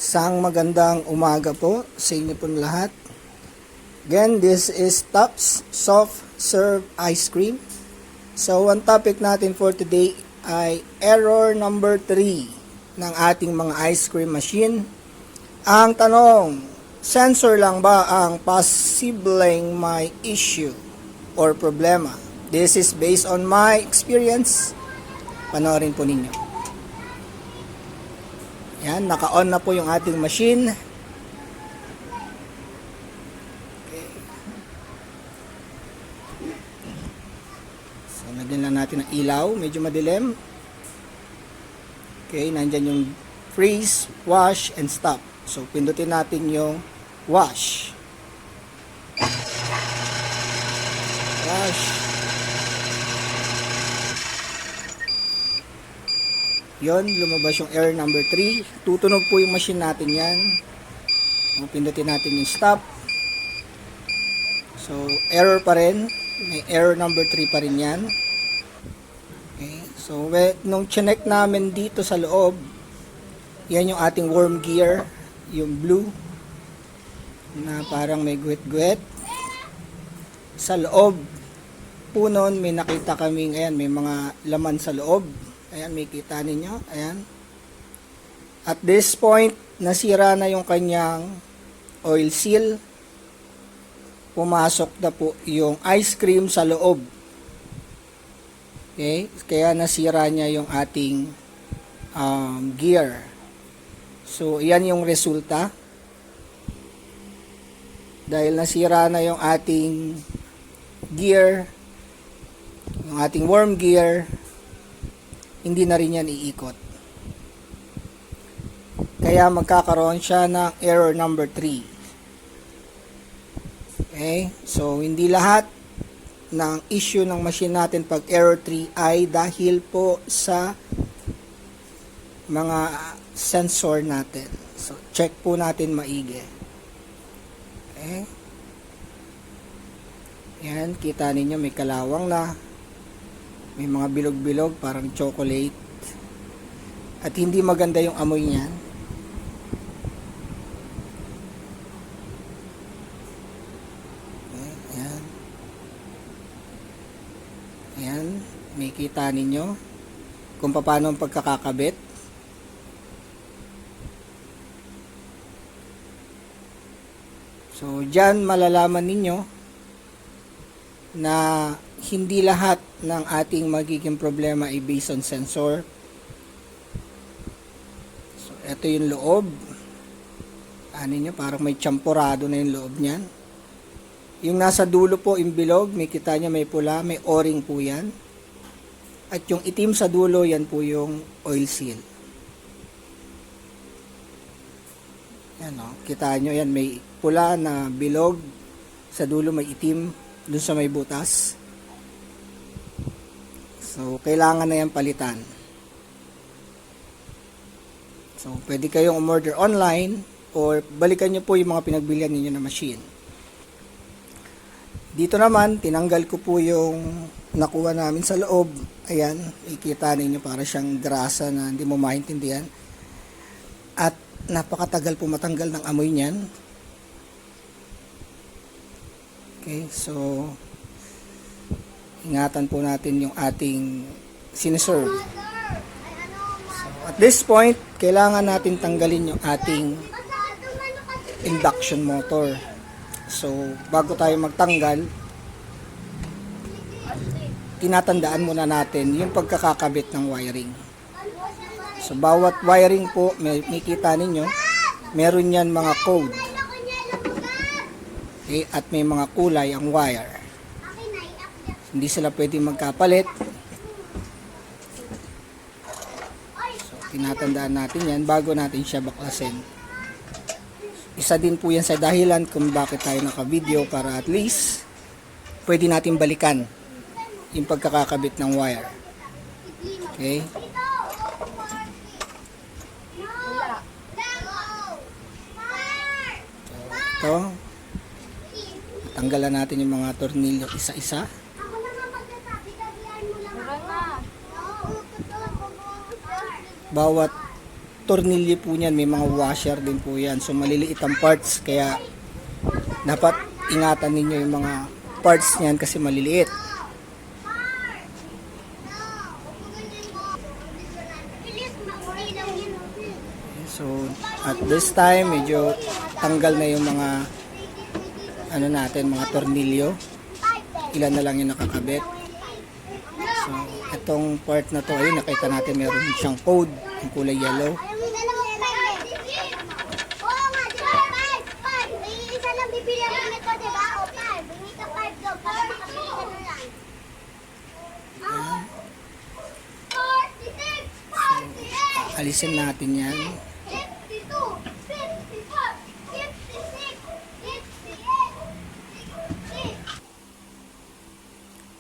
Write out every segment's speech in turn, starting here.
Isang magandang umaga po sa inyo po lahat. Again, this is Tops Soft Serve Ice Cream. So, ang topic natin for today ay error number 3 ng ating mga ice cream machine. Ang tanong, sensor lang ba ang posibleng may issue or problema? This is based on my experience. Panoorin po ninyo. Yan, naka-on na po yung ating machine. Okay. So, lagyan lang natin ang ilaw. Medyo madilim. Okay, nandyan yung freeze, wash, and stop. So, pindutin natin yung wash. Wash. Yon, lumabas yung error number 3. Tutunog po yung machine natin yan. Pindutin natin yung stop. So, error pa rin. May error number 3 pa rin yan. Okay. So, nung chinek namin dito sa loob, yan yung ating worm gear, yung blue, na parang may guwit-guwit. Sa loob po nun, may nakita kaming, ayan, may mga laman sa loob. Ayan, may kita ninyo. Ayan. At this point, nasira na yung kanyang oil seal. Pumasok na po yung ice cream sa loob. Okay? Kaya nasira niya yung ating gear. So, yan yung resulta. Dahil nasira na yung ating gear, yung ating worm gear, hindi na rin yan iikot. Kaya magkakaroon siya ng error number 3. Okay? So, hindi lahat ng issue ng machine natin pag error 3 ay dahil po sa mga sensor natin. So, check po natin maigi. Okay? Yan, kita ninyo may kalawang na. May mga bilog-bilog, parang chocolate. At hindi maganda yung amoy niyan. Okay, ayan. Ayan, may kita ninyo kung paano ang pagkakakabit. So, dyan malalaman ninyo na hindi lahat ng ating magiging problema ay based on sensor. So, ito yung loob. Ano nyo, parang may champurado na yung loob niyan. Yung nasa dulo po, yung bilog, may kita nyo may pula, may o-ring po yan. At yung itim sa dulo, yan po yung oil seal. Yan o, kita nyo yan, may pula na bilog, sa dulo may itim, dun sa may butas. So, kailangan na yan palitan. So, pwede kayong umorder online or balikan nyo po yung mga pinagbilihan ninyo na machine. Dito naman, tinanggal ko po yung nakuha namin sa loob. Ayan, ikita ninyo para siyang grasa na hindi mo maintindihan. At napakatagal po matanggal ng amoy niyan. Okay, so ingatan po natin yung ating sineserve. So, at this point, kailangan natin tanggalin yung ating induction motor. So, bago tayo magtanggal, tinatandaan muna natin yung pagkakakabit ng wiring. So, bawat wiring po, may kita ninyo, meron yan mga code. Okay, at may mga kulay ang wire. Hindi sila pwedeng magkapalit. So, tinatandaan natin yan bago natin siya baklasin. Isa din po yan sa dahilan kung bakit tayo naka-video para at least pwede natin balikan yung pagkakakabit ng wire. Okay? So, ito. Tanggalan natin yung mga tornilyo isa-isa. Bawat tornilyo po niyan, may mga washer din po yan. So maliliit ang parts, kaya dapat ingatan ninyo yung mga parts niyan kasi maliliit. So at this time, medyo tanggal na yung mga mga tornilyo. Ilan na lang yung nakakabit. So itong part na to, ayun, nakita natin meron siyang code, yung kulay yellow. Alisin natin yan.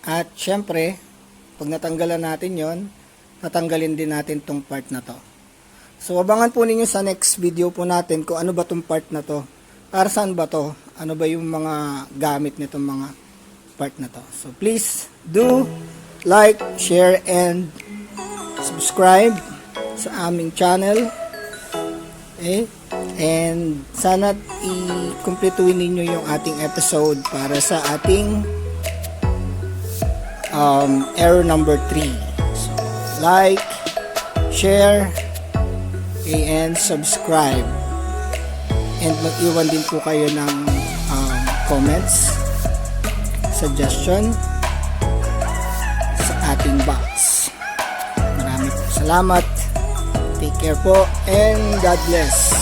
At syempre, pag natanggalan natin yon, tatanggalin din natin tong part na to. So abangan po ninyo sa next video po natin kung ano ba tong part na to. Para saan ba to? Ano ba yung mga gamit nitong mga part na to. So please do like, share, and subscribe sa aming channel. Okay? And sana i-completuin ninyo yung ating episode para sa ating error number 3. So, like, share, and subscribe. And mag-iwan din po kayo ng comments, suggestion sa ating box. Maraming salamat. Take care po and God bless.